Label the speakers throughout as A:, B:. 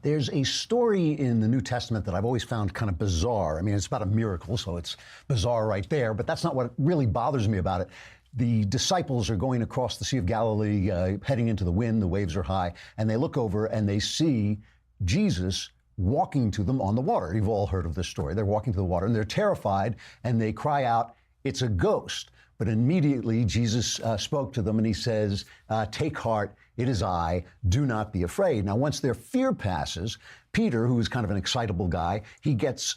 A: There's a story in the New Testament that I've always found kind of bizarre. I mean, it's about a miracle, so it's bizarre right there, but that's not what really bothers me about it. The disciples are going across the Sea of Galilee, heading into the wind, the waves are high, and they look over and they see Jesus walking to them on the water. You've all heard of this story. They're walking to the water and they're terrified and they cry out, "It's a ghost." But immediately Jesus spoke to them and he says, "Take heart, it is I, do not be afraid." Now, once their fear passes, Peter, who is kind of an excitable guy, he gets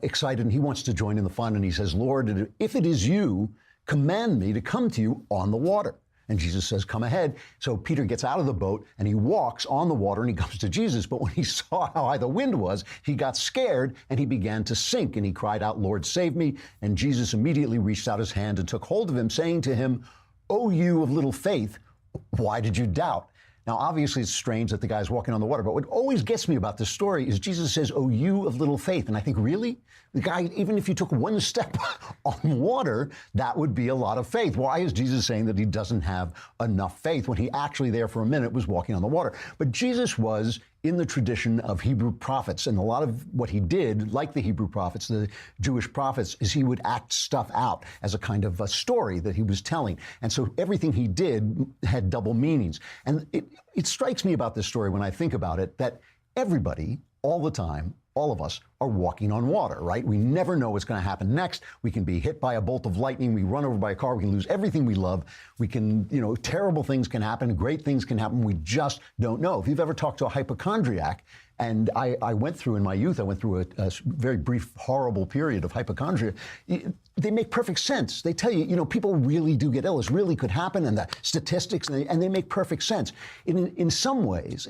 A: excited and he wants to join in the fun. And he says, "Lord, if it is you, command me to come to you on the water." And Jesus says, "Come ahead." So Peter gets out of the boat and he walks on the water and he comes to Jesus. But when he saw how high the wind was, he got scared and he began to sink. And he cried out, "Lord, save me." And Jesus immediately reached out his hand and took hold of him, saying to him, "O you of little faith, why did you doubt?" Now, obviously, it's strange that the guy's walking on the water, but what always gets me about this story is Jesus says, "Oh, you of little faith." And I think, really? The guy, even if you took one step on water, that would be a lot of faith. Why is Jesus saying that he doesn't have enough faith when he actually there for a minute was walking on the water? But Jesus was in the tradition of Hebrew prophets, and a lot of what he did, like the Hebrew prophets, the Jewish prophets, is he would act stuff out as a kind of a story that he was telling. And so everything he did had double meanings. And it strikes me about this story when I think about it that everybody, all the time, all of us are walking on water, right? We never know what's going to happen next. We can be hit by a bolt of lightning. We run over by a car. We can lose everything we love. We can, terrible things can happen. Great things can happen. We just don't know. If you've ever talked to a hypochondriac, and I went through in my youth, I went through a very brief, horrible period of hypochondria. They make perfect sense. They tell you, people really do get ill. This really could happen, and the statistics, and they make perfect sense. In some ways,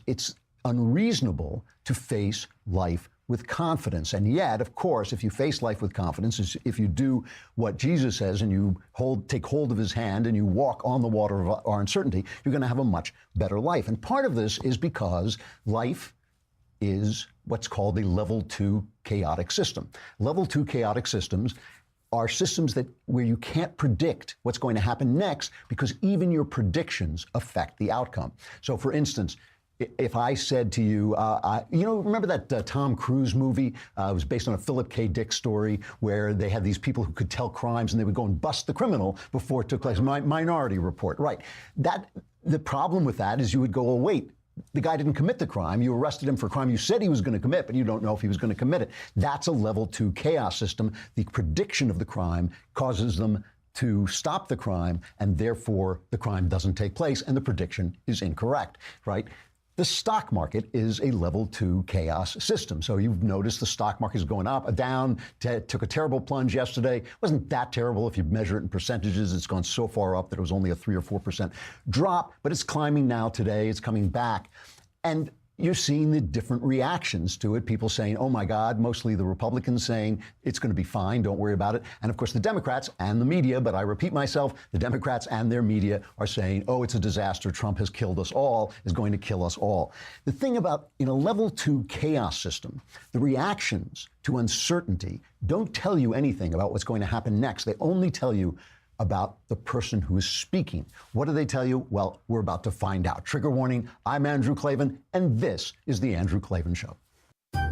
A: it's unreasonable to face life with confidence. And yet, of course, if you face life with confidence, if you do what Jesus says and you take hold of his hand and you walk on the water of our uncertainty, you're going to have a much better life. And part of this is because life is what's called a level 2 chaotic system. Level 2 chaotic systems are systems where you can't predict what's going to happen next because even your predictions affect the outcome. So, for instance, if I said to you, remember that Tom Cruise movie? It was based on a Philip K. Dick story where they had these people who could tell crimes and they would go and bust the criminal before it took place. Minority Report, right? The problem with that is you would go, "Oh, wait, the guy didn't commit the crime. You arrested him for a crime you said he was going to commit, but you don't know if he was going to commit it." That's a level 2 chaos system. The prediction of the crime causes them to stop the crime, and therefore the crime doesn't take place, and the prediction is incorrect, right? The stock market is a level 2 chaos system. So you've noticed the stock market is going up, down, took a terrible plunge yesterday. Wasn't that terrible if you measure it in percentages. It's gone so far up that it was only a 3 or 4% drop, but it's climbing now today. It's coming back. And you're seeing the different reactions to it. People saying, "Oh my God," mostly the Republicans saying, "It's going to be fine, don't worry about it." And of course, the Democrats and the media, but I repeat myself, the Democrats and their media are saying, "Oh, it's a disaster. Trump has killed us all, is going to kill us all." The thing about, in a level 2 chaos system, the reactions to uncertainty don't tell you anything about what's going to happen next. They only tell you about the person who is speaking. What do they tell you? Well, we're about to find out. Trigger warning, I'm Andrew Klavan, and this is The Andrew Klavan Show.
B: I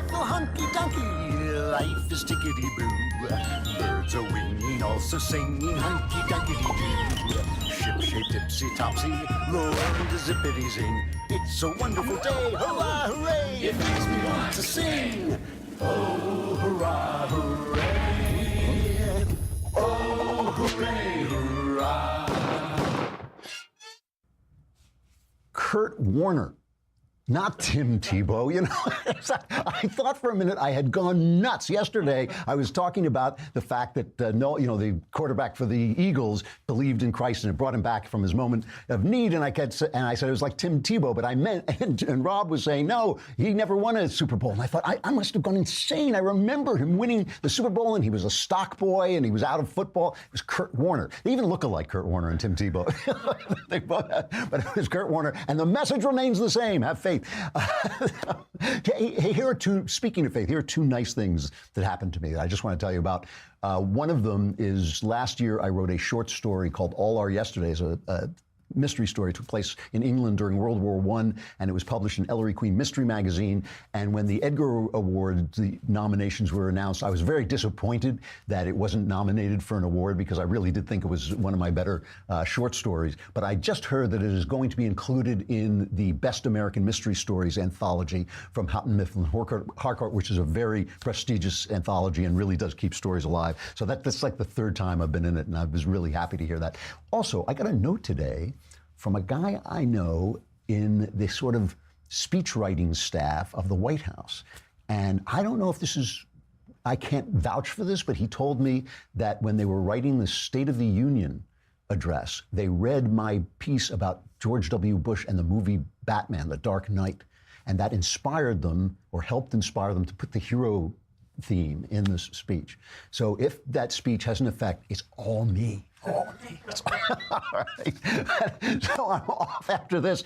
B: feel hunky-dunky, life is tickety-boo. Birds are winging, also singing hunky-dunky-doo. Ship-shape, tipsy-topsy, roll to zippity-zing. It's a wonderful day, hurrah, hooray! It makes me want to sing. Oh, hurrah, hooray! Oh, hooray, hurrah!
A: Kurt Warner, not Tim Tebow. I thought for a minute I had gone nuts. Yesterday, I was talking about the fact that the quarterback for the Eagles believed in Christ and it brought him back from his moment of need. And I said it was like Tim Tebow, but I meant, and Rob was saying, no, he never won a Super Bowl. And I thought, I must have gone insane. I remember him winning the Super Bowl, and he was a stock boy, and he was out of football. It was Kurt Warner. They even look alike, Kurt Warner and Tim Tebow. But it was Kurt Warner. And the message remains the same. Have faith. Hey, speaking of faith, here are two nice things that happened to me that I just want to tell you about. One of them is last year I wrote a short story called All Our Yesterdays, a mystery story. It took place in England during World War I, and it was published in Ellery Queen Mystery Magazine. And when the Edgar Award, the nominations were announced, I was very disappointed that it wasn't nominated for an award, because I really did think it was one of my better short stories. But I just heard that it is going to be included in the Best American Mystery Stories anthology from Houghton Mifflin Harcourt, which is a very prestigious anthology and really does keep stories alive. So that's like the third time I've been in it, and I was really happy to hear that. Also, I got a note today from a guy I know in the sort of speech writing staff of the White House. And I don't know if this is, I can't vouch for this, but he told me that when they were writing the State of the Union address, they read my piece about George W. Bush and the movie Batman, The Dark Knight, and that inspired them, or helped inspire them, to put the hero theme in this speech. So if that speech has an effect, it's all me. All me. All right. So I'm off after this.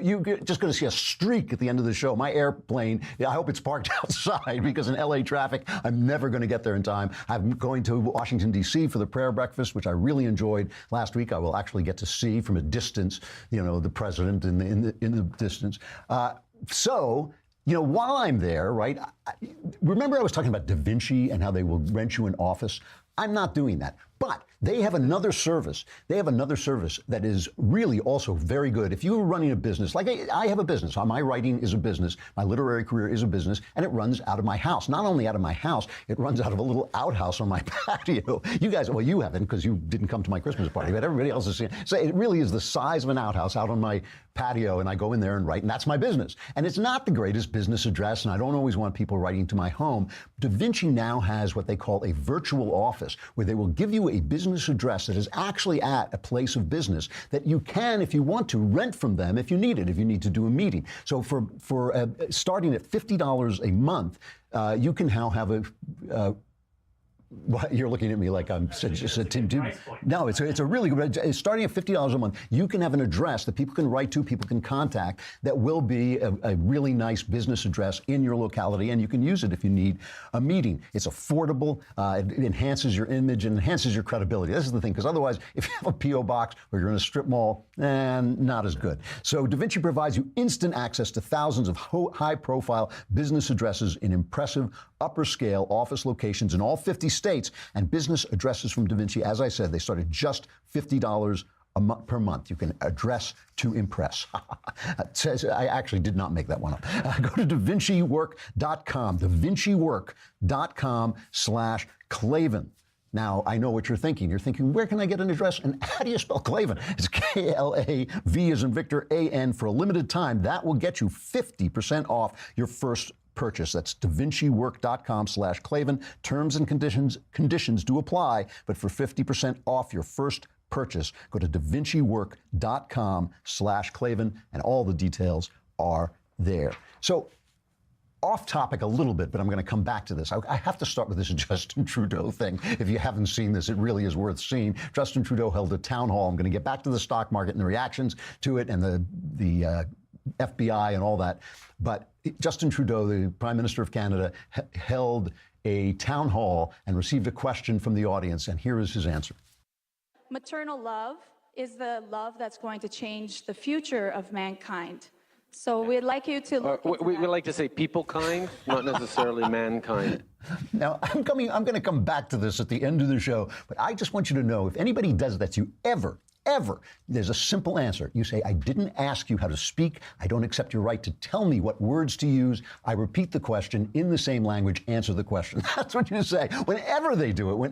A: You're just gonna see a streak at the end of the show. My airplane, I hope it's parked outside, because in LA traffic, I'm never gonna get there in time. I'm going to Washington, D.C. for the prayer breakfast, which I really enjoyed last week. I will actually get to see from a distance, the president in the distance. While I'm there, right, remember I was talking about Da Vinci and how they will rent you an office? I'm not doing that. But they have another service. They have another service that is really also very good. If you're running a business, like I have a business, my writing is a business, my literary career is a business, and it runs out of my house. Not only out of my house, it runs out of a little outhouse on my patio. You guys, well, you haven't, because you didn't come to my Christmas party, but everybody else has seen it. So it really is the size of an outhouse out on my patio, and I go in there and write, and that's my business. And it's not the greatest business address, and I don't always want people writing to my home. Da Vinci now has what they call a virtual office, where they will give you a business address that is actually at a place of business that you can, if you want to, rent from them if you need it, if you need to do a meeting. So for starting at $50 a month, you can now have a well, you're looking at me like I'm just a Tim. No, it's a really good. Starting at $50 a month, you can have an address that people can write to, people can contact, that will be a really nice business address in your locality, and you can use it if you need a meeting. It's affordable. It enhances your image and enhances your credibility. This is the thing, because otherwise, if you have a P.O. box or you're in a strip mall, not as good. So Da Vinci provides you instant access to thousands of high-profile business addresses in impressive upper-scale office locations in all 50 states, and business addresses from Da Vinci, as I said, they start at just $50 per month. You can address to impress. It says, I actually did not make that one up. Go to DaVinciWork.com, DaVinciWork.com/Klavan. Now, I know what you're thinking. You're thinking, where can I get an address? And how do you spell Klavan? It's K-L-A-V as in Victor, A-N. For a limited time, that will get you 50% off your first purchase. That's DaVinciWork.com/Klavan. Terms and conditions do apply, but for 50% off your first purchase, go to DaVinciWork.com/Klavan, and all the details are there. So, off topic a little bit, but I'm going to come back to this. I have to start with this Justin Trudeau thing. If you haven't seen this, it really is worth seeing. Justin Trudeau held a town hall. I'm going to get back to the stock market and the reactions to it, and the FBI and all that. But Justin Trudeau, the Prime Minister of Canada, held a town hall and received a question from the audience, and here is his answer.
C: Maternal love is the love that's going to change the future of mankind. So we'd like you to look into
D: we like to say people kind, not necessarily mankind.
A: Now, I'm going to come back to this at the end of the show, but I just want you to know, if anybody does that to you ever, there's a simple answer. You say, I didn't ask you how to speak. I don't accept your right to tell me what words to use. I repeat the question in the same language, answer the question. That's what you say. Whenever they do it, when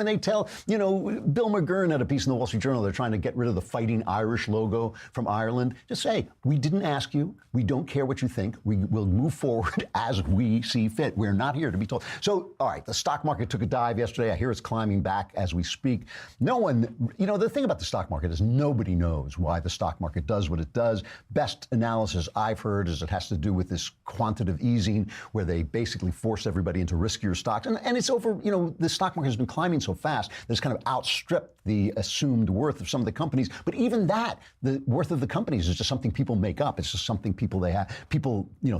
A: they tell, Bill McGurn had a piece in the Wall Street Journal, they're trying to get rid of the Fighting Irish logo from Ireland. Just say, we didn't ask you. We don't care what you think. We will move forward as we see fit. We're not here to be told. So, all right, the stock market took a dive yesterday. I hear it's climbing back as we speak. No one, the thing about the stock market is nobody knows why the stock market does what it does. Best analysis I've heard is it has to do with this quantitative easing, where they basically force everybody into riskier stocks. And it's over, the stock market has been climbing so fast that it's kind of outstripped the assumed worth of some of the companies. But even that, the worth of the companies is just something people make up. It's just something people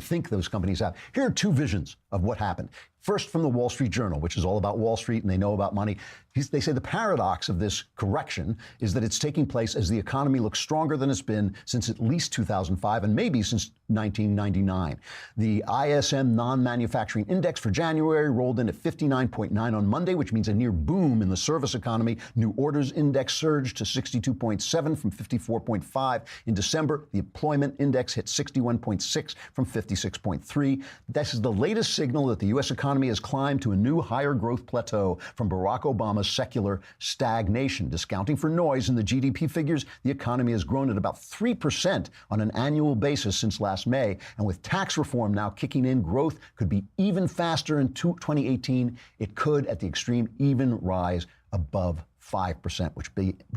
A: think those companies have. Here are two visions of what happened. First, from the Wall Street Journal, which is all about Wall Street and they know about money. They say the paradox of this correction is that it's taking place as the economy looks stronger than it's been since at least 2005 and maybe since 1999. The ISM non-manufacturing index for January rolled in at 59.9 on Monday, which means a near boom in the service economy. New orders index surged to 62.7 from 54.5 in December. The employment index hit 61.6 from 56.3. This is the latest signal that the U.S. economy has climbed to a new higher growth plateau from Barack Obama's secular stagnation. Discounting for noise in the GDP figures, the economy has grown at about 3% on an annual basis since last May. And with tax reform now kicking in, growth could be even faster in 2018. It could, at the extreme, even rise above 5%,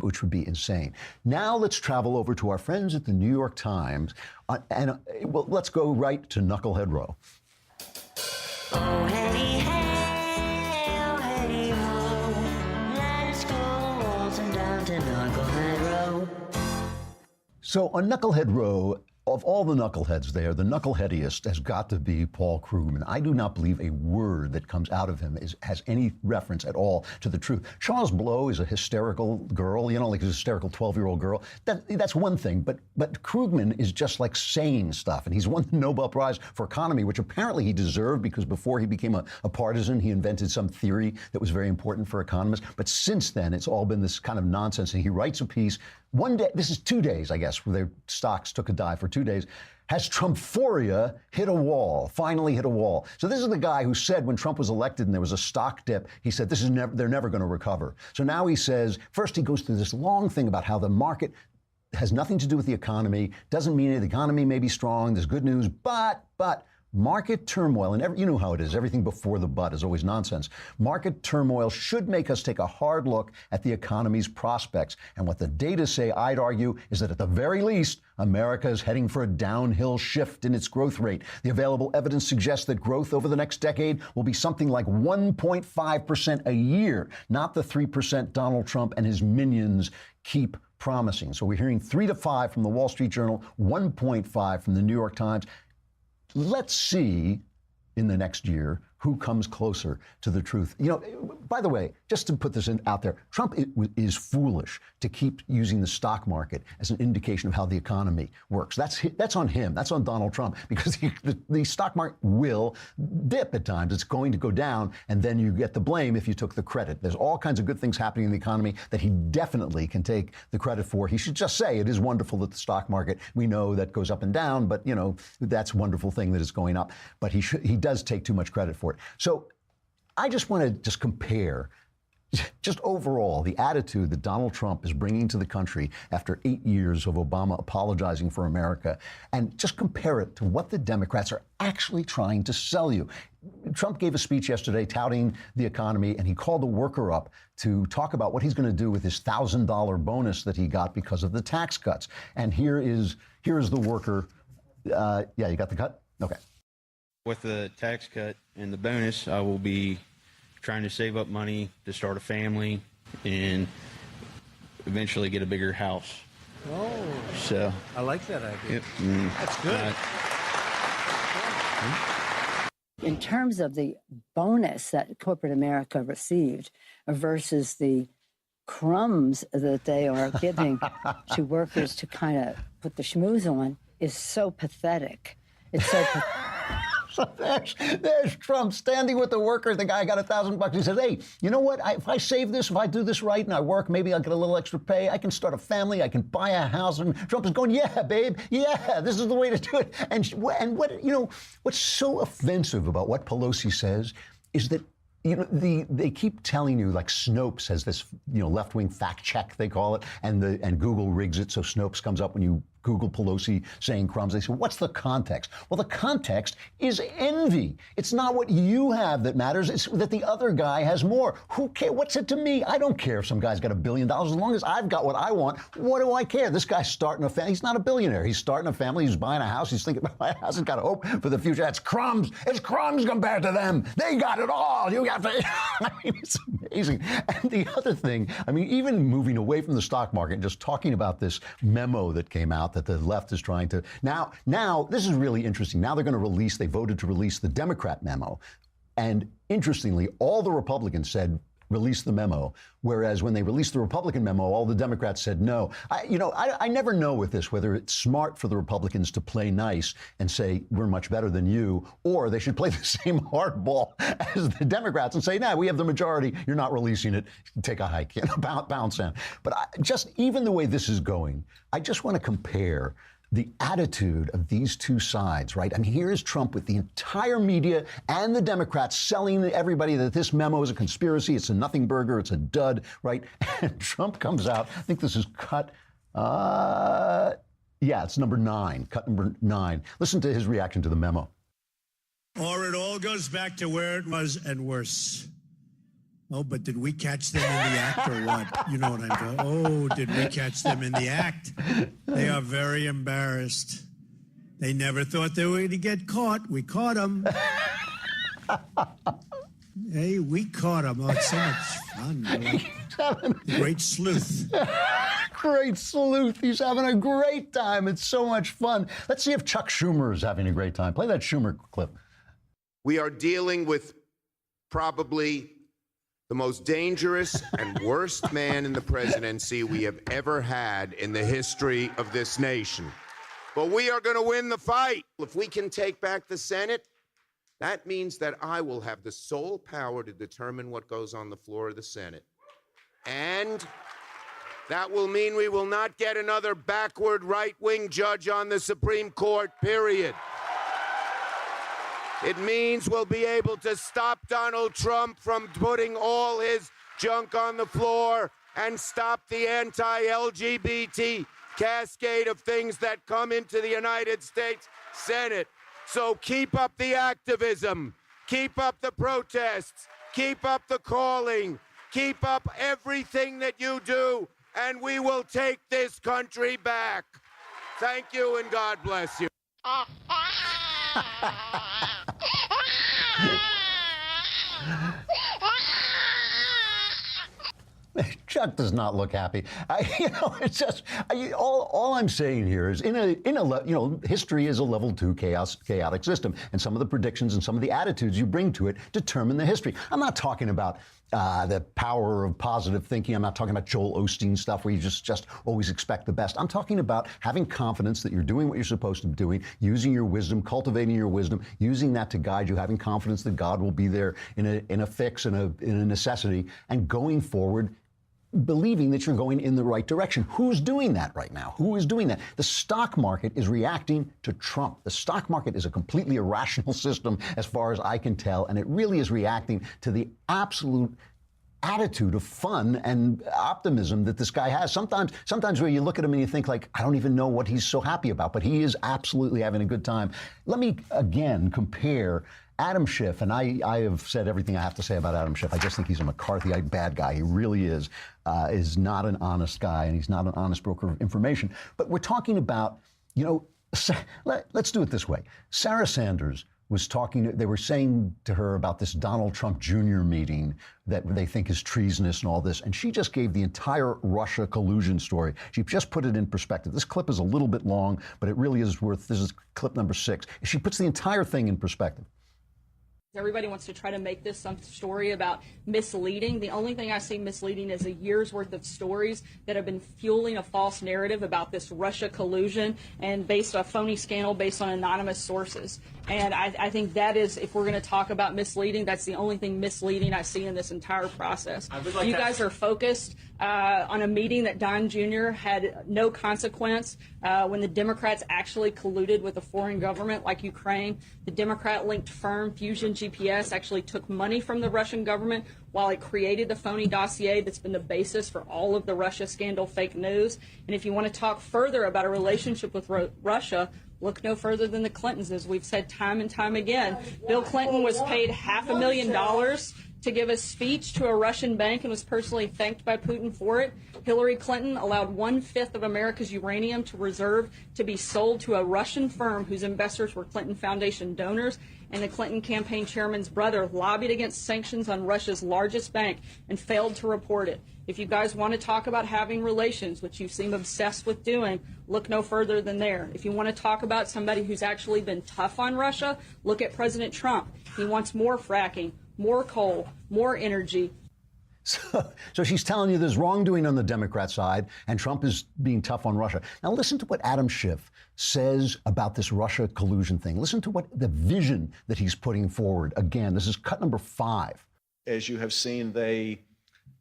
A: which would be insane. Now let's travel over to our friends at the New York Times, well, let's go right to Knucklehead Row.
E: Oh, hey, hey, oh, hey, ho. Let's go waltzing down to Knucklehead Row.
A: So on Knucklehead Row, of all the knuckleheads there, the knuckleheadiest has got to be Paul Krugman. I do not believe a word that comes out of him has any reference at all to the truth. Charles Blow is a hysterical girl, like a hysterical 12-year-old girl. That's one thing, but Krugman is just like saying stuff, and he's won the Nobel Prize for Economy, which apparently he deserved because before he became a partisan, he invented some theory that was very important for economists. But since then, it's all been this kind of nonsense, and he writes a piece one day, this is 2 days, I guess, where their stocks took a dive for 2 days. Has Trumphoria hit a wall, finally hit a wall? So this is the guy who said when Trump was elected and there was a stock dip, he said, they're never going to recover. So now he says, first he goes through this long thing about how the market has nothing to do with the economy, doesn't mean the economy may be strong, there's good news, but market turmoil, and you know how it is, everything before the but is always nonsense. Market turmoil should make us take a hard look at the economy's prospects. And what the data say, I'd argue, is that at the very least, America is heading for a downhill shift in its growth rate. The available evidence suggests that growth over the next decade will be something like 1.5% a year, not the 3% Donald Trump and his minions keep promising. So we're hearing 3 to 5 from the Wall Street Journal, 1.5 from the New York Times. Let's see in the next year who comes closer to the truth. By the way, just to put this out there, Trump is foolish to keep using the stock market as an indication of how the economy works. That's on him. That's on Donald Trump, because the stock market will dip at times. It's going to go down, and then you get the blame if you took the credit. There's all kinds of good things happening in the economy that he definitely can take the credit for. He should just say it is wonderful that the stock market, we know that goes up and down, but that's a wonderful thing that it's going up. But he does take too much credit for it. So I just want to just compare just overall the attitude that Donald Trump is bringing to the country after 8 years of Obama apologizing for America, and just compare it to what the Democrats are actually trying to sell you. Trump gave a speech yesterday touting the economy, and he called the worker up to talk about what he's going to do with his $1,000 bonus that he got because of the tax cuts. And here is the worker. Yeah, you got the cut? Okay.
F: With the tax cut and the bonus, I will be trying to save up money to start a family and eventually get a bigger house.
G: Oh,
F: so
G: I like that idea.
F: Yep.
G: That's good.
H: In terms of the bonus that corporate America received versus the crumbs that they are giving to workers to kind of put the schmooze on is so pathetic. It's so pathetic.
A: So there's Trump standing with the workers. The guy got $1,000. He says, hey, you know what? If I save this, if I do this right and I work, maybe I'll get a little extra pay. I can start a family. I can buy a house. And Trump is going, yeah, babe. Yeah, this is the way to do it. And what, what's so offensive about what Pelosi says is that they keep telling you, like Snopes has this, left-wing fact check, they call it, and Google rigs it so Snopes comes up when you Google Pelosi saying crumbs. They say, what's the context? Well, the context is envy. It's not what you have that matters. It's that the other guy has more. Who cares? What's it to me? I don't care if some guy's got $1 billion. As long as I've got what I want, what do I care? This guy's starting a family. He's not a billionaire. He's starting a family. He's buying a house. He's thinking about my house. He's got hope for the future. It's crumbs. It's crumbs compared to them. They got it all. You got to. I mean, it's amazing. And the other thing, even moving away from the stock market and just talking about this memo that came out that the left is trying to now this is really interesting. Now they voted to release the Democrat memo. And interestingly, all the Republicans said, release the memo. Whereas when they released the Republican memo, all the Democrats said no. I never know with this whether it's smart for the Republicans to play nice and say, we're much better than you, or they should play the same hardball as the Democrats and say, nah, we have the majority. You're not releasing it. Take a hike, bounce down. But just even the way this is going, I just want to compare the attitude of these two sides, right? I mean, here is Trump with the entire media and the Democrats selling everybody that this memo is a conspiracy, it's a nothing burger, it's a dud, right? And Trump comes out, I think this is cut, it's number 9, cut number 9. Listen to his reaction to the memo.
G: Or it all goes back to where it was and worse. Oh, but did we catch them in the act or what? You know what I'm talking. Oh, did we catch them in the act? They are very embarrassed. They never thought they were going to get caught. We caught them. Hey, we caught them. Oh, it's so much fun. Great sleuth.
A: Great sleuth. He's having a great time. It's so much fun. Let's see if Chuck Schumer is having a great time. Play that Schumer clip.
I: We are dealing with probably the most dangerous and worst man in the presidency we have ever had in the history of this nation. But we are going to win the fight. If we can take back the Senate, that means that I will have the sole power to determine what goes on the floor of the Senate. And that will mean we will not get another backward right-wing judge on the Supreme Court, period. It means we'll be able to stop Donald Trump from putting all his junk on the floor and stop the anti-LGBT cascade of things that come into the United States Senate. So keep up the activism, keep up the protests, keep up the calling, keep up everything that you do, and we will take this country back. Thank you, and God bless you.
A: Chuck does not look happy. It's just all I'm saying here is history is a level 2 chaotic system, and some of the predictions and some of the attitudes you bring to it determine the history. I'm not talking about the power of positive thinking. I'm not talking about Joel Osteen stuff where you just always expect the best. I'm talking about having confidence that you're doing what you're supposed to be doing, using your wisdom, cultivating your wisdom, using that to guide you, having confidence that God will be there in a fix, in a necessity, and going forward, believing that you're going in the right direction. Who's doing that right now? Who is doing that? The stock market is reacting to Trump. The stock market is a completely irrational system as far as I can tell, and it really is reacting to the absolute attitude of fun and optimism that this guy has. Sometimes where you look at him and you think, like, I don't even know what he's so happy about, but he is absolutely having a good time. Let me again compare Adam Schiff, and I have said everything I have to say about Adam Schiff. I just think he's a McCarthyite bad guy. He really is not an honest guy, and he's not an honest broker of information. But we're talking about, let's do it this way. Sarah Sanders was they were saying to her about this Donald Trump Jr. meeting that they think is treasonous and all this, and she just gave the entire Russia collusion story. She just put it in perspective. This clip is a little bit long, but it really is this is clip number 6. She puts the entire thing in perspective.
J: Everybody wants to try to make this some story about misleading. The only thing I see misleading is a year's worth of stories that have been fueling a false narrative about this Russia collusion and based on a phony scandal based on anonymous sources. And I think that is, if we're going to talk about misleading, that's the only thing misleading I see in this entire process. You guys are focused on a meeting that Don Jr. had no consequence when the Democrats actually colluded with a foreign government like Ukraine. The Democrat-linked firm Fusion GPS actually took money from the Russian government while it created the phony dossier that's been the basis for all of the Russia scandal fake news. And if you want to talk further about a relationship with Russia, look no further than the Clintons. As we've said time and time again, Bill Clinton was paid $500,000 to give a speech to a Russian bank and was personally thanked by Putin for it. Hillary Clinton allowed 1/5 of America's uranium to reserve to be sold to a Russian firm whose investors were Clinton Foundation donors. And the Clinton campaign chairman's brother lobbied against sanctions on Russia's largest bank and failed to report it. If you guys want to talk about having relations, which you seem obsessed with doing, look no further than there. If you want to talk about somebody who's actually been tough on Russia, look at President Trump. He wants more fracking, more coal, more energy.
A: So she's telling you there's wrongdoing on the Democrat side, and Trump is being tough on Russia. Now listen to what Adam Schiff says about this Russia collusion thing. Listen to what the vision that he's putting forward. Again, this is cut number 5.
K: As you have seen, they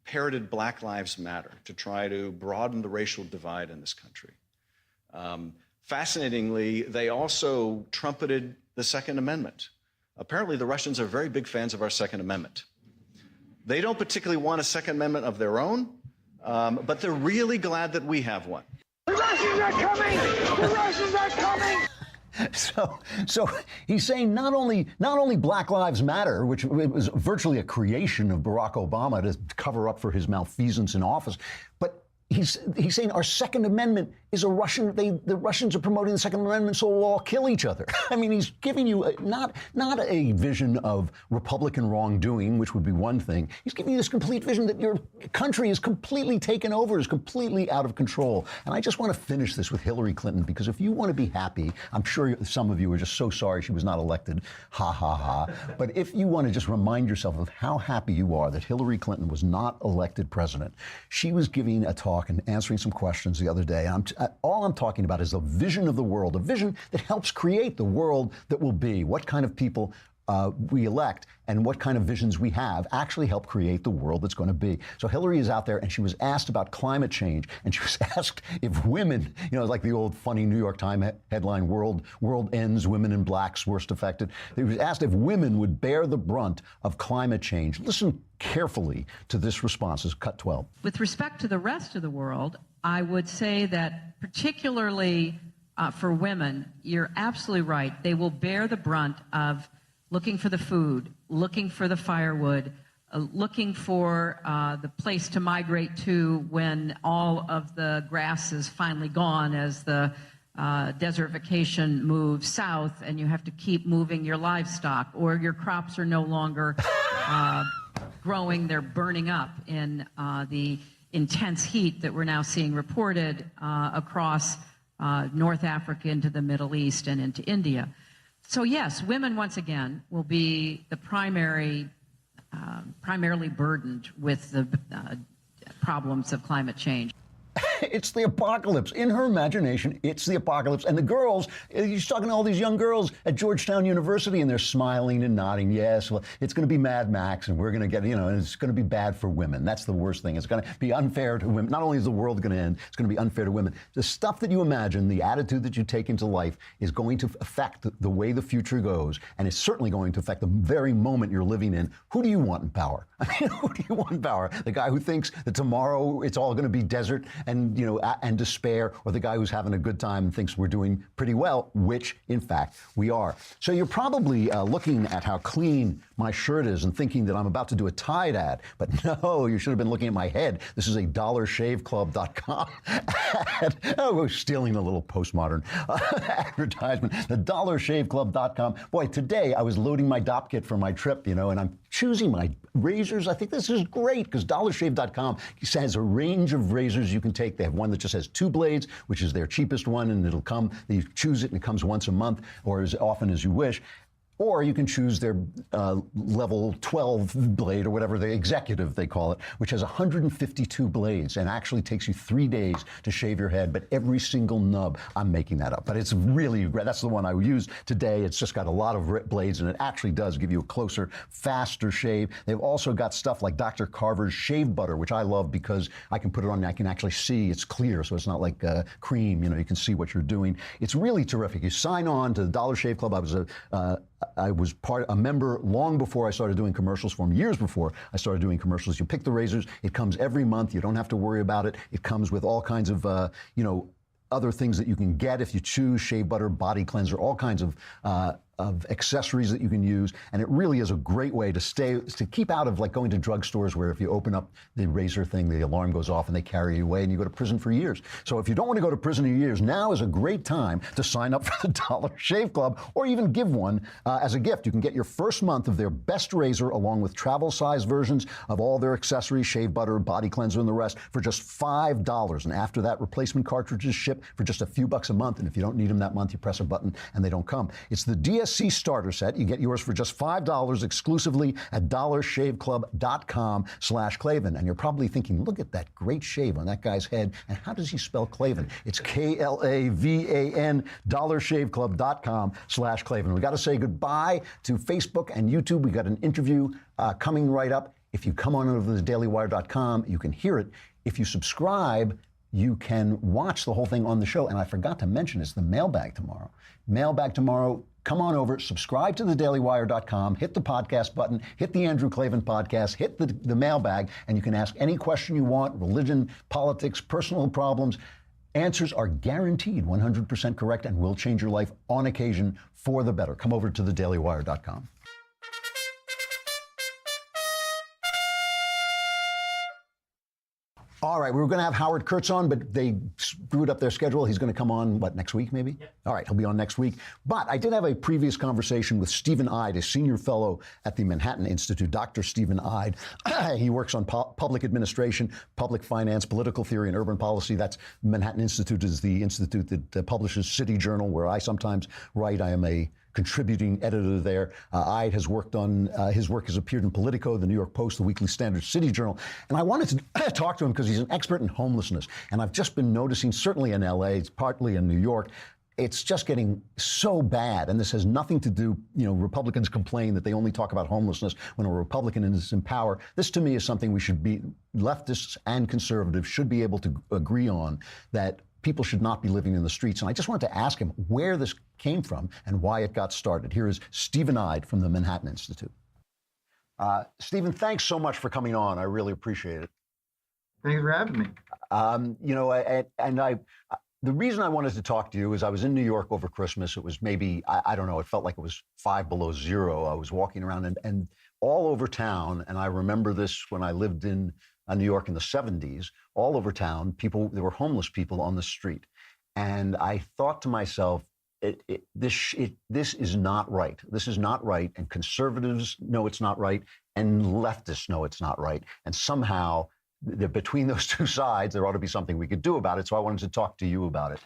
K: parroted Black Lives Matter to try to broaden the racial divide in this country. Fascinatingly, they also trumpeted the Second Amendment. Apparently, the Russians are very big fans of our Second Amendment. They don't particularly want a Second Amendment of their own, but they're really glad that we have one.
L: The Russians are coming! The Russians are coming!
A: So he's saying not only Black Lives Matter, which was virtually a creation of Barack Obama to cover up for his malfeasance in office, but he's saying our Second Amendment is a Russian. The Russians are promoting the Second Amendment, so we'll all kill each other. I mean, he's giving you not a vision of Republican wrongdoing, which would be one thing. He's giving you this complete vision that your country is completely taken over, is completely out of control. And I just want to finish this with Hillary Clinton, because if you want to be happy, I'm sure some of you are just so sorry she was not elected. Ha ha ha. But if you want to just remind yourself of how happy you are that Hillary Clinton was not elected president, she was giving a talk and answering some questions the other day. And all I'm talking about is a vision of the world, a vision that helps create the world that will be. What kind of people we elect and what kind of visions we have actually help create the world that's going to be. So Hillary is out there, and she was asked about climate change, and she was asked if women, like the old funny New York Times headline, world ends, women in blacks worst affected. She was asked if women would bear the brunt of climate change. Listen carefully to this response. This is cut 12.
M: With respect to the rest of the world, I would say that particularly for women, you're absolutely right. They will bear the brunt of looking for the food, looking for the firewood, looking for the place to migrate to when all of the grass is finally gone as the desertification moves south and you have to keep moving your livestock, or your crops are no longer growing, they're burning up in the intense heat that we're now seeing reported across North Africa into the Middle East and into India. So yes, women once again will be the primarily burdened with the problems of climate change.
A: It's the apocalypse. In her imagination, it's the apocalypse. And the girls, she's talking to all these young girls at Georgetown University, and they're smiling and nodding. Yes, well, it's going to be Mad Max, and we're going to get, and it's going to be bad for women. That's the worst thing. It's going to be unfair to women. Not only is the world going to end, it's going to be unfair to women. The stuff that you imagine, the attitude that you take into life is going to affect the way the future goes, and it's certainly going to affect the very moment you're living in. Who do you want in power? I mean, who do you want in power? The guy who thinks that tomorrow it's all going to be desert and despair, or the guy who's having a good time and thinks we're doing pretty well, which, in fact, we are. So you're probably looking at how clean my shirt is and thinking that I'm about to do a Tide ad, but no, you should have been looking at my head. This is a dollarshaveclub.com ad. Oh, we're stealing a little postmodern advertisement. The dollarshaveclub.com. Boy, today I was loading my DOP kit for my trip, and I'm choosing my razors. I think this is great because dollarshave.com has a range of razors you can take. They have one that just has 2 blades, which is their cheapest one, and it'll come, you choose it and it comes once a month or as often as you wish. Or you can choose their level 12 blade, or whatever, the executive they call it, which has 152 blades and actually takes you 3 days to shave your head. But every single nub, I'm making that up, but it's really great. That's the one I used today. It's just got a lot of blades, and it actually does give you a closer, faster shave. They've also got stuff like Dr. Carver's shave butter, which I love because I can put it on and I can actually see. It's clear, so it's not like cream. You can see what you're doing. It's really terrific. You sign on to the Dollar Shave Club. I was a member long before I started doing commercials for them, years before I started doing commercials. You pick the razors. It comes every month. You don't have to worry about it. It comes with all kinds of, other things that you can get if you choose, shave butter, body cleanser, all kinds of of accessories that you can use, and it really is a great way to keep out of like going to drugstores where if you open up the razor thing, the alarm goes off and they carry you away and you go to prison for years. So if you don't want to go to prison in years, now is a great time to sign up for the Dollar Shave Club or even give one as a gift. You can get your first month of their best razor along with travel size versions of all their accessories, shave butter, body cleanser, and the rest for just $5. And after that, replacement cartridges ship for just a few bucks a month. And if you don't need them that month, you press a button and they don't come. It's the DSC starter set. You get yours for just $5 exclusively at dollarshaveclub.com/Klavan. And you're probably thinking, look at that great shave on that guy's head. And how does he spell Klavan? It's Klavan, dollarshaveclub.com/Klavan. We got to say goodbye to Facebook and YouTube. We got an interview coming right up. If you come on over to thedailywire.com, you can hear it. If you subscribe, you can watch the whole thing on the show. And I forgot to mention, it's the mailbag tomorrow. Mailbag tomorrow. Come on over, subscribe to thedailywire.com, hit the podcast button, hit the Andrew Klavan podcast, hit the mailbag, and you can ask any question you want, religion, politics, personal problems. Answers are guaranteed 100% correct and will change your life on occasion for the better. Come over to thedailywire.com. All right, we were going to have Howard Kurtz on, but they screwed up their schedule. He's going to come on, next week maybe? Yep. All right, he'll be on next week. But I did have a previous conversation with Stephen Ide, a senior fellow at the Manhattan Institute, Dr. Stephen Ide. He works on public administration, public finance, political theory, and urban policy. That's Manhattan Institute is the institute that publishes City Journal, where I sometimes write. I am a contributing editor there. Ide has worked on, his work has appeared in Politico, the New York Post, the Weekly Standard, City Journal. And I wanted to talk to him because he's an expert in homelessness. And I've just been noticing, certainly in LA, partly in New York, it's just getting so bad. And this has nothing to do, Republicans complain that they only talk about homelessness when a Republican is in power. This to me is something we should be, leftists and conservatives should be able to agree on, that people should not be living in the streets. And I just wanted to ask him where this came from and why it got started. Here is Stephen Ide from the Manhattan Institute. Stephen, thanks so much for coming on. I really appreciate it.
N: Thanks for having me.
A: The reason I wanted to talk to you is I was in New York over Christmas. It was maybe, I don't know, it felt like it was 5 below zero. I was walking around and all over town, and I remember this when I lived in New York in the 70s, all over town, there were homeless people on the street. And I thought to myself, this is not right. This is not right. And conservatives know it's not right. And leftists know it's not right. And somehow, between those two sides, there ought to be something we could do about it. So I wanted to talk to you about it.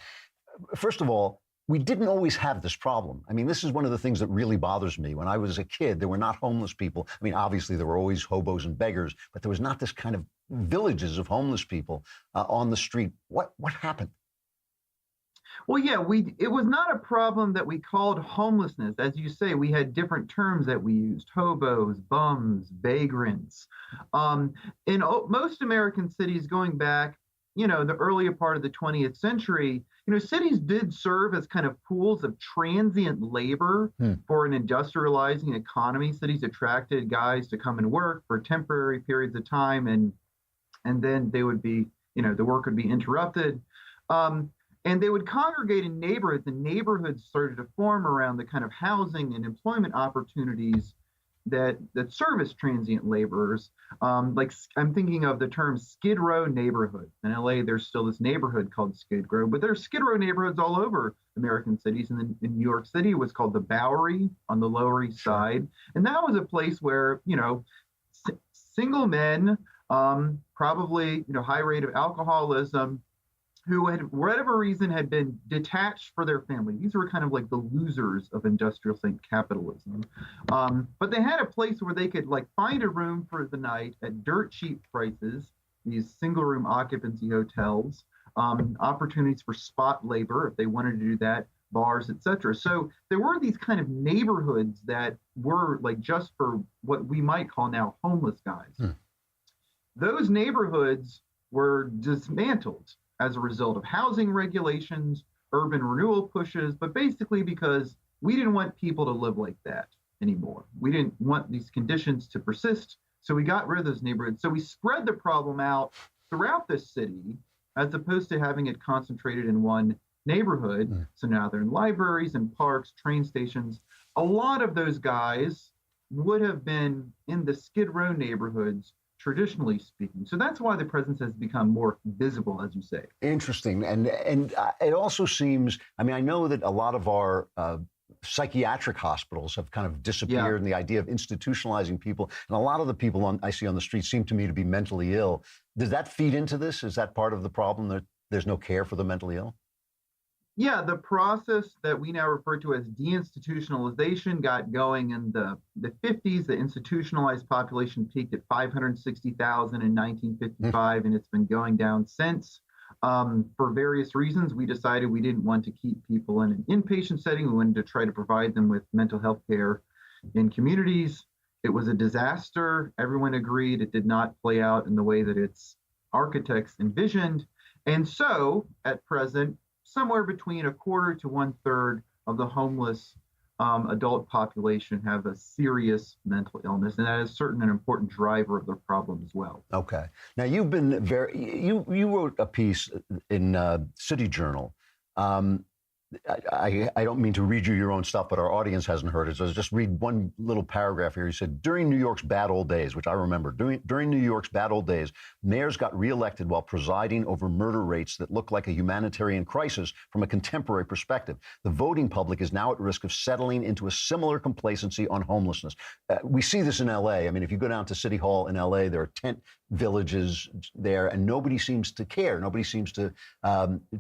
A: First of all, we didn't always have this problem. I mean, this is one of the things that really bothers me. When I was a kid, there were not homeless people. I mean, obviously, there were always hobos and beggars, but there was not this kind of villages of homeless people on the street. What happened?
N: Well, yeah, it was not a problem that we called homelessness. As you say, we had different terms that we used: hobos, bums, vagrants. In most American cities going back, the earlier part of the 20th century, cities did serve as kind of pools of transient labor for an industrializing economy. Cities attracted guys to come and work for temporary periods of time, and then they would be, the work would be interrupted. And they would congregate in neighborhoods, and neighborhoods started to form around the kind of housing and employment opportunities that service transient laborers. Like I'm thinking of the term Skid Row neighborhood. In LA, there's still this neighborhood called Skid Row, but there's Skid Row neighborhoods all over American cities. And in New York City, it was called the Bowery on the Lower East Side. And that was a place where, single men, probably, high rate of alcoholism, who had, for whatever reason, had been detached for their family. These were kind of like the losers of industrial capitalism. But they had a place where they could find a room for the night at dirt cheap prices, these single room occupancy hotels, opportunities for spot labor if they wanted to do that, bars, etc. So there were these kind of neighborhoods that were just for what we might call now homeless guys. Those neighborhoods were dismantled as a result of housing regulations, urban renewal pushes, but basically because we didn't want people to live like that anymore. We didn't want these conditions to persist, so we got rid of those neighborhoods. So we spread the problem out throughout the city, as opposed to having it concentrated in one neighborhood. So now they're in libraries and parks, train stations, a lot of those guys would have been in the Skid Row neighborhoods, traditionally speaking. So that's why the presence has become more visible, as you say.
A: Interesting. And it also seems, I mean, I know that a lot of our psychiatric hospitals have kind of disappeared, and the idea of institutionalizing people, and a lot of the people I see on the street seem to me to be mentally ill. Does that feed into this? Is that part of the problem, that there's no care for the mentally ill?
N: Yeah, the process that we now refer to as deinstitutionalization got going in the 50s. The institutionalized population peaked at 560,000 in 1955, and it's been going down since. For various reasons, we decided we didn't want to keep people in an inpatient setting. We wanted to try to provide them with mental health care in communities. It was a disaster. Everyone agreed it did not play out in the way that its architects envisioned. And so, at present, somewhere between a quarter to 1/3 of the homeless adult population have a serious mental illness, and that is certainly an important driver of the problem as well.
A: Okay. Now, you've been you wrote a piece in City Journal. I don't mean to read you your own stuff, but our audience hasn't heard it. So I'll just read one little paragraph here. He said, during New York's bad old days, which I remember, during New York's bad old days, mayors got reelected while presiding over murder rates that look like a humanitarian crisis from a contemporary perspective. The voting public is now at risk of settling into a similar complacency on homelessness. We see this in L.A. I mean, if you go down to City Hall in L.A., there are tent villages there, and nobody seems to care. Nobody seems to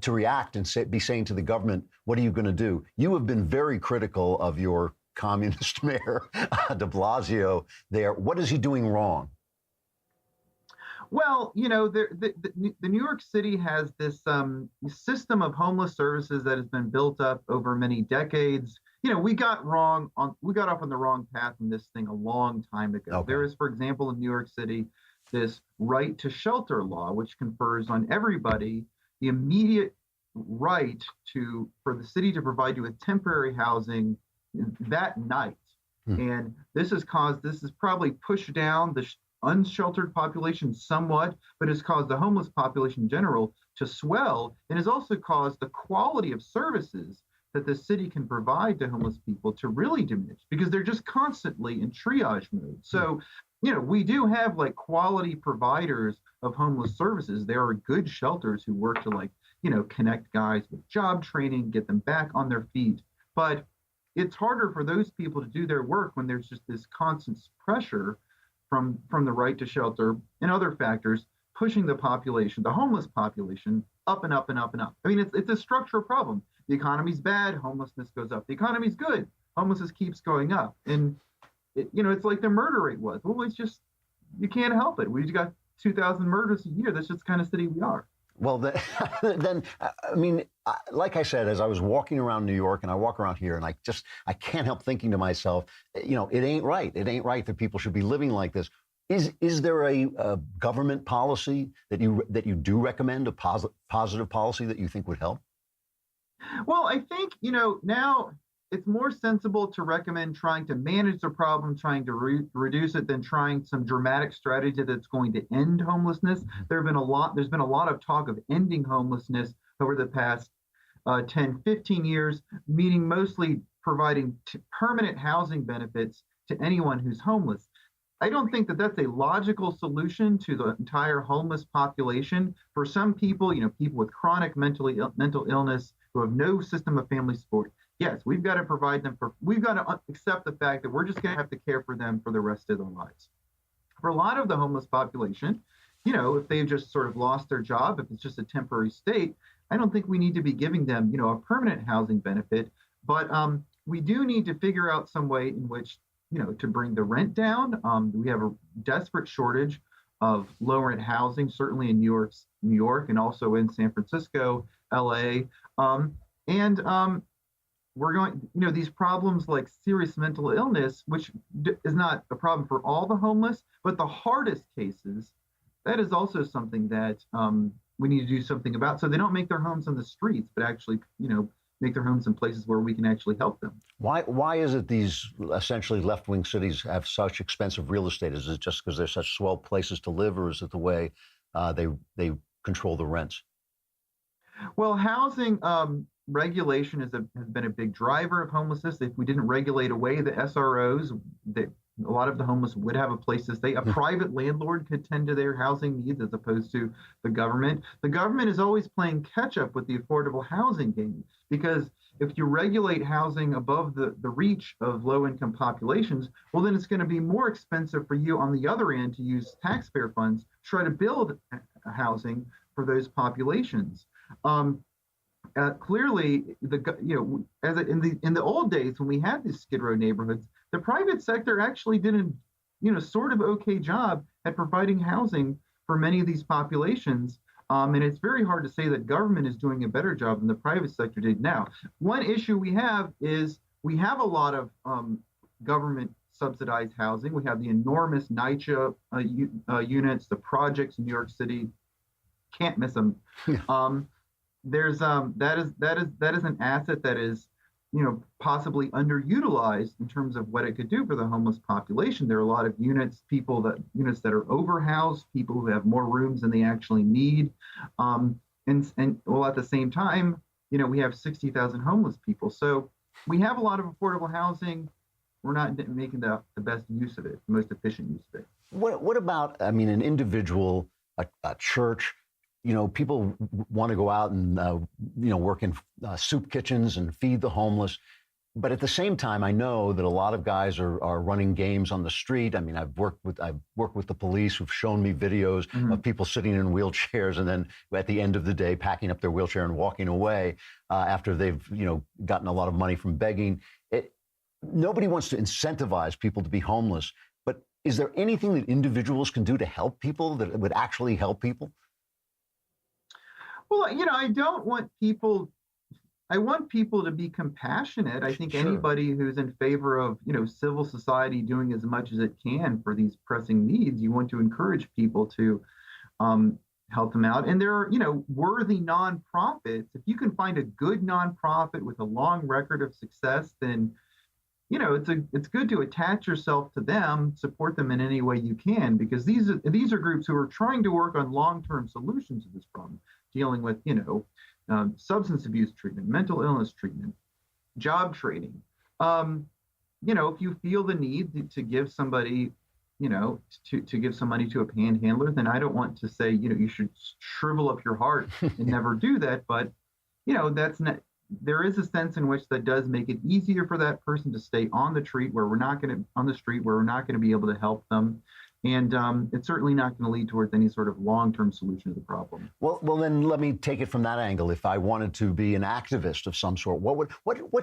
A: react and be saying to the government, what are you going to do? You have been very critical of your communist mayor, de Blasio, there. What is he doing wrong?
N: Well, you know, the New York City has this system of homeless services that has been built up over many decades. You know, we got off on the wrong path in this thing a long time ago. Okay. There is, for example, in New York City, this right to shelter law, which confers on everybody the immediate right for the city to provide you with temporary housing that night. And this has probably pushed down the unsheltered population somewhat, but has caused the homeless population in general to swell, and has also caused the quality of services that the city can provide to homeless people to really diminish, because they're just constantly in triage mode. So, you know, we do have like quality providers of homeless services. There are good shelters who work to, like, you know, connect guys with job training, get them back on their feet. But it's harder for those people to do their work when there's just this constant pressure from the right to shelter and other factors pushing the population, the homeless population, up and up and up and up. I mean, it's a structural problem. The economy's bad, homelessness goes up. The economy's good, homelessness keeps going up. And, you know, it's like the murder rate was. Well, it's just, you can't help it. We've got 2,000 murders a year. That's just the kind of city we are.
A: Well, then, I mean, like I said, as I was walking around New York, and I walk around here, and I can't help thinking to myself, you know, it ain't right. It ain't right that people should be living like this. Is there a government policy that you do recommend, a positive policy that you think would help?
N: Well, I think, you know, now it's more sensible to recommend trying to manage the problem, trying to reduce it, than trying some dramatic strategy that's going to end homelessness. There's been a lot of talk of ending homelessness over the past 10, 15 years, meaning mostly providing permanent housing benefits to anyone who's homeless. I don't think that that's a logical solution to the entire homeless population. For some people, you know, people with chronic mental illness who have no system of family support, yes, we've got to provide them we've got to accept the fact that we're just going to have to care for them for the rest of their lives. For a lot of the homeless population, you know, if they've just sort of lost their job, if it's just a temporary state, I don't think we need to be giving them, you know, a permanent housing benefit. But we do need to figure out some way in which, you know, to bring the rent down. We have a desperate shortage of low rent housing, certainly in New York, and also in San Francisco, LA. We're going, you know, these problems like serious mental illness, which is not a problem for all the homeless, but the hardest cases, that is also something that we need to do something about, so they don't make their homes on the streets, but actually, you know, make their homes in places where we can actually help them.
A: Why is it these essentially left-wing cities have such expensive real estate? Is it just because they're such swell places to live, or is it the way they control the rents?
N: Well, housing, regulation has been a big driver of homelessness. If we didn't regulate away the SROs, a lot of the homeless would have a place to stay. A private landlord could tend to their housing needs as opposed to the government. The government is always playing catch up with the affordable housing game, because if you regulate housing above the reach of low income populations, well, then it's going to be more expensive for you on the other end to use taxpayer funds to try to build housing for those populations. Clearly, in the old days when we had these Skid Row neighborhoods, the private sector actually did a sort of okay job at providing housing for many of these populations. And it's very hard to say that government is doing a better job than the private sector did now. One issue we have is we have a lot of government subsidized housing. We have the enormous NYCHA units, the projects in New York City. Can't miss them. There's that is an asset that is possibly underutilized in terms of what it could do for the homeless population. There are a lot of units that are overhoused, people who have more rooms than they actually need, and well, at the same time, we have 60,000 homeless people. So we have a lot of affordable housing. We're not making the best use of it, the most efficient use of it.
A: What about, I mean, an individual, a church? People want to go out and, work in soup kitchens and feed the homeless. But at the same time, I know that a lot of guys are running games on the street. I mean, I've worked with the police who've shown me videos of people sitting in wheelchairs and then at the end of the day packing up their wheelchair and walking away after they've, gotten a lot of money from begging. Nobody wants to incentivize people to be homeless. But is there anything that individuals can do to help people that would actually help people?
N: Well, I want people to be compassionate. I think anybody who's in favor of, civil society doing as much as it can for these pressing needs, you want to encourage people to help them out. And there are, worthy nonprofits. If you can find a good nonprofit with a long record of success, then, it's good to attach yourself to them, support them in any way you can, because these are groups who are trying to work on long-term solutions to this problem, dealing with, substance abuse treatment, mental illness treatment, job training. If you feel the need to give somebody, to give some money to a panhandler, then I don't want to say, you should shrivel up your heart and never do that. But, that's not. There is a sense in which that does make it easier for that person to stay on the street where we're not going to be able to help them. And it's certainly not going to lead towards any sort of long-term solution to the problem.
A: Well, then let me take it from that angle. If I wanted to be an activist of some sort, what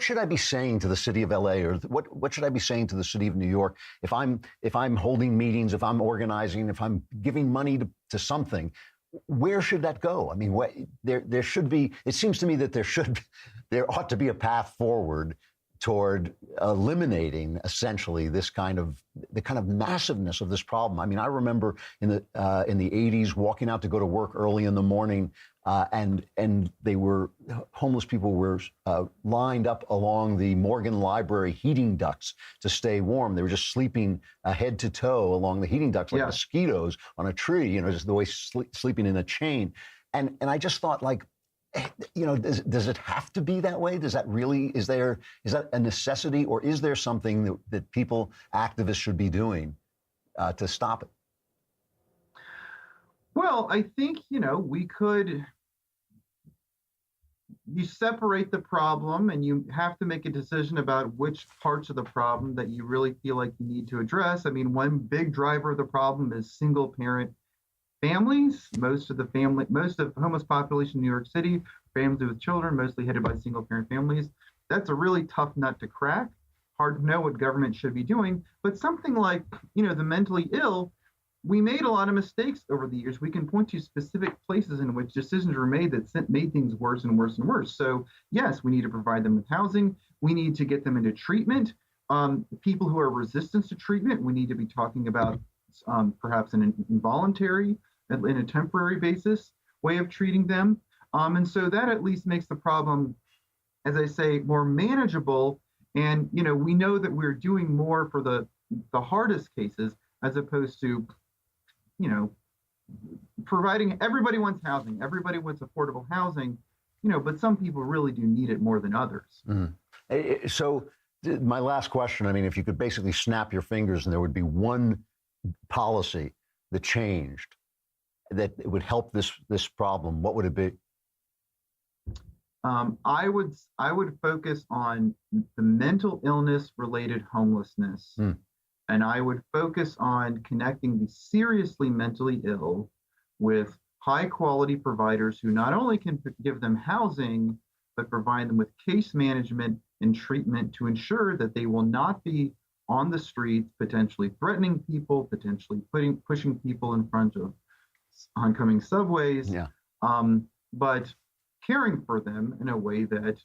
A: should I be saying to the city of LA, or what should I be saying to the city of New York? If I'm holding meetings, if I'm organizing, if I'm giving money to something, where should that go? I mean, there should be. It seems to me that there ought to be a path forward toward eliminating essentially the kind of massiveness of this problem. I mean, I remember in the 80s walking out to go to work early in the morning, and homeless people were lined up along the Morgan Library heating ducts to stay warm. They were just sleeping head to toe along the heating ducts like mosquitoes on a tree, just the way sleeping in a chain. And I just thought, like, does it have to be that way? Is that a necessity, or is there something that people, activists, should be doing to stop it?
N: Well, I think, you separate the problem, and you have to make a decision about which parts of the problem that you really feel like you need to address. I mean, one big driver of the problem is single parent families. Most of the homeless population in New York City, families with children, mostly headed by single parent families. That's a really tough nut to crack. Hard to know what government should be doing. But something like, the mentally ill, we made a lot of mistakes over the years. We can point to specific places in which decisions were made that made things worse and worse and worse. So yes, we need to provide them with housing. We need to get them into treatment. People who are resistant to treatment, we need to be talking about perhaps an involuntary, in a temporary basis, way of treating them. And so that at least makes the problem, as I say, more manageable. And, we know that we're doing more for the hardest cases, as opposed to, providing. Everybody wants housing. Everybody wants affordable housing. but some people really do need it more than others.
A: So my last question, I mean, if you could basically snap your fingers and there would be one policy that changed that it would help this problem, what would it be?
N: I would focus on the mental illness related homelessness, and I would focus on connecting the seriously mentally ill with high quality providers who not only can give them housing, but provide them with case management and treatment to ensure that they will not be on the streets, potentially threatening people, potentially pushing people in front of oncoming subways, but caring for them in a way that,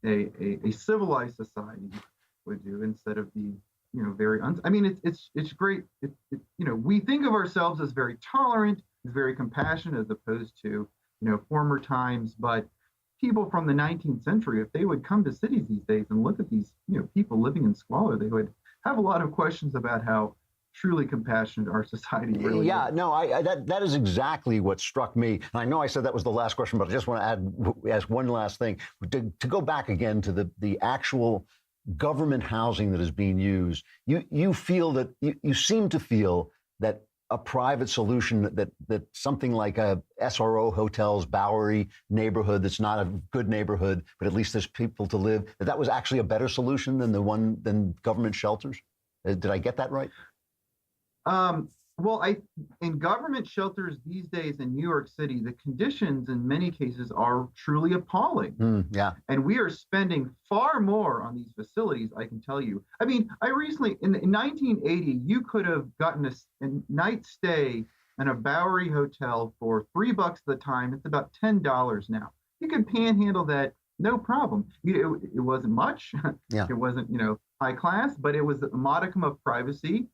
N: a civilized society would do, instead of the, very, I mean, it's great. We think of ourselves as very tolerant, very compassionate, as opposed to, former times. But people from the 19th century, if they would come to cities these days and look at these, people living in squalor, they would have a lot of questions about how truly compassionate our society really is.
A: No, that is exactly what struck me. And I know I said that was the last question, but I just want to ask one last thing. To go back again to the actual government housing that is being used, you feel that, you seem to feel that a private solution, that something like a SRO hotels, Bowery neighborhood that's not a good neighborhood, but at least there's people to live, that was actually a better solution than government shelters? Did I get that right?
N: Well, in government shelters these days in New York City, the conditions in many cases are truly appalling. And we are spending far more on these facilities, I can tell you. I mean, I recently, in 1980, you could have gotten a night stay in a Bowery hotel for $3 at the time. It's about $10 now. You can panhandle that, no problem. It wasn't much. It wasn't, high class, but it was a modicum of privacy,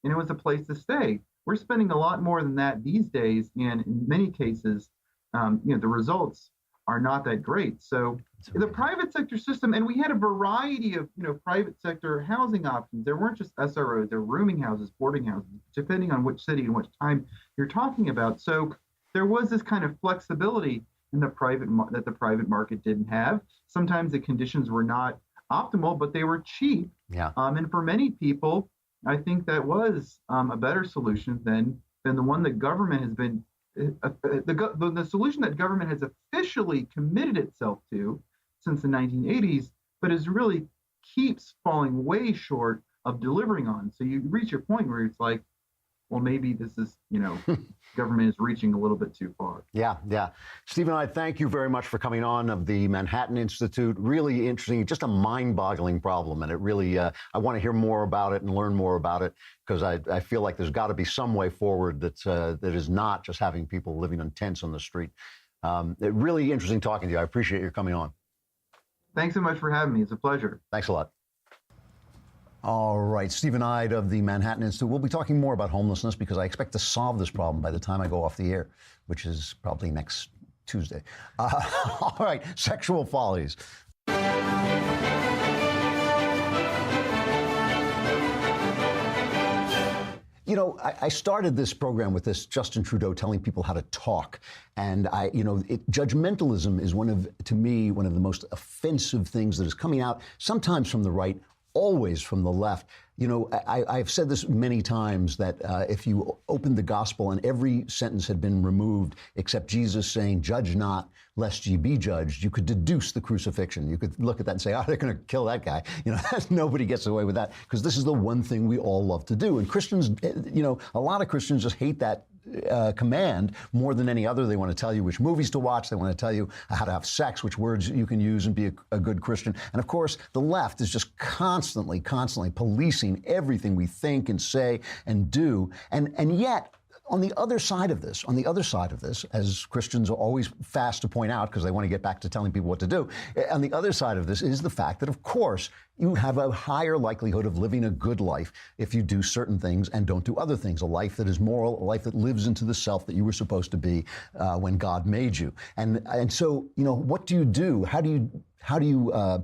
N: and it was a place to stay. We're spending a lot more than that these days, and in many cases, the results are not that great. So the private sector system, and we had a variety of private sector housing options. There weren't just SROs, there were rooming houses, boarding houses, depending on which city and which time you're talking about. So there was this kind of flexibility in the that the private market didn't have. Sometimes the conditions were not optimal, but they were cheap. And for many people, I think that was a better solution than the one that government has been, the solution that government has officially committed itself to since the 1980s, but is really keeps falling way short of delivering on. So you reach your point where it's like, well, maybe this is, government is reaching a little bit too far.
A: Stephen, I thank you very much for coming on of the Manhattan Institute. Really interesting, just a mind-boggling problem. And it really, I want to hear more about it and learn more about it, because I feel like there's got to be some way forward that is not just having people living in tents on the street. Really interesting talking to you. I appreciate your coming on.
N: Thanks so much for having me. It's a pleasure.
A: Thanks a lot. All right, Stephen Ide of the Manhattan Institute. We'll be talking more about homelessness because I expect to solve this problem by the time I go off the air, which is probably next Tuesday. All right, sexual follies. I started this program with this Justin Trudeau telling people how to talk. And judgmentalism is to me, one of the most offensive things that is coming out, sometimes from the right, always from the left. I've said this many times that if you opened the gospel and every sentence had been removed except Jesus saying, "Judge not, lest ye be judged," you could deduce the crucifixion. You could look at that and say, "Oh, they're going to kill that guy." Nobody gets away with that, because this is the one thing we all love to do. And Christians, a lot of Christians just hate that command more than any other. They want to tell you which movies to watch. They want to tell you how to have sex, which words you can use and be a good Christian. And of course, the left is just constantly policing everything we think and say and do. And yet, on the other side of this, as Christians are always fast to point out, because they want to get back to telling people what to do, on the other side of this is the fact that, of course, you have a higher likelihood of living a good life if you do certain things and don't do other things. A life that is moral, a life that lives into the self that you were supposed to be when God made you. And so, what do you do? How do you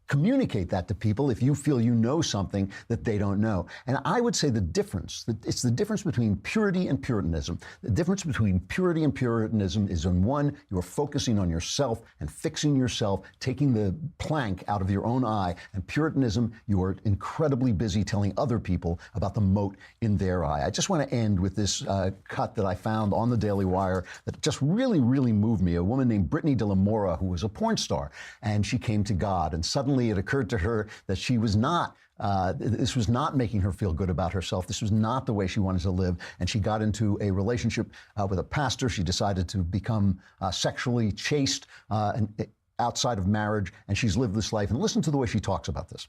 A: communicate that to people if you feel you know something that they don't know. And I would say it's the difference between purity and Puritanism. The difference between purity and Puritanism is in one, you're focusing on yourself and fixing yourself, taking the plank out of your own eye. And Puritanism, you are incredibly busy telling other people about the mote in their eye. I just want to end with this cut that I found on the Daily Wire that just really, really moved me. A woman named Brittany de la Mora, who was a porn star, and she came to God, and suddenly it occurred to her that she was not this was not making her feel good about herself. This was not the way she wanted to live. And she got into a relationship with a pastor. She decided to become sexually chaste outside of marriage. And she's lived this life. And listen to the way she talks about this.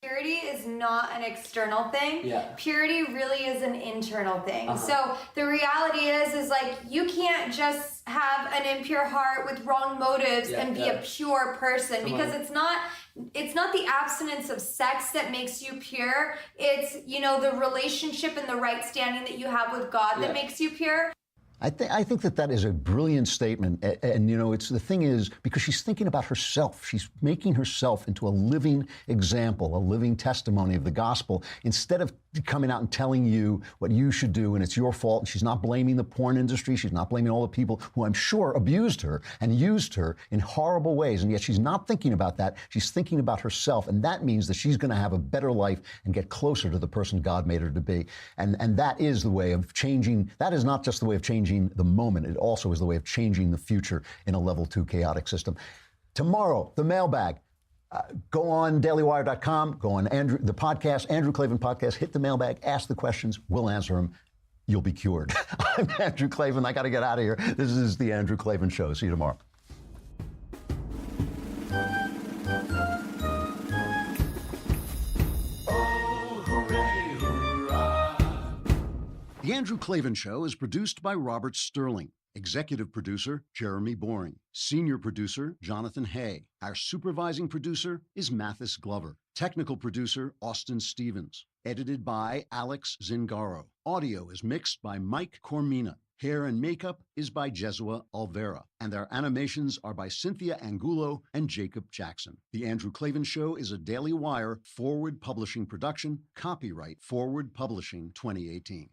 O: Purity is not an external thing.
P: Yeah.
O: Purity really is an internal thing. So the reality is like you can't just have an impure heart with wrong motives and be a pure person because it's not the abstinence of sex that makes you pure. It's, you know, the relationship and the right standing that you have with God that makes you pure.
A: I think that is a brilliant statement. And, you know, the thing is, because she's thinking about herself, she's making herself into a living example, a living testimony of the gospel, instead of coming out and telling you what you should do and it's your fault. And she's not blaming the porn industry. She's not blaming all the people who I'm sure abused her and used her in horrible ways. And yet she's not thinking about that. She's thinking about herself. And that means that she's going to have a better life and get closer to the person God made her to be. And that is the way of changing. That is not just the way of changing the moment. It also is the way of changing the future in a level 2 chaotic system. Tomorrow, the mailbag. Go on dailywire.com, go on the podcast, Andrew Klavan podcast, hit the mailbag, ask the questions, we'll answer them. You'll be cured. I'm Andrew Klavan. I got to get out of here. This is the Andrew Klavan Show. See you tomorrow. The Andrew Klavan Show is produced by Robert Sterling. Executive producer, Jeremy Boring. Senior producer, Jonathan Hay. Our supervising producer is Mathis Glover. Technical producer, Austin Stevens. Edited by Alex Zingaro. Audio is mixed by Mike Cormina. Hair and makeup is by Jesua Alvera. And our animations are by Cynthia Angulo and Jacob Jackson. The Andrew Klavan Show is a Daily Wire Forward Publishing production. Copyright Forward Publishing 2018.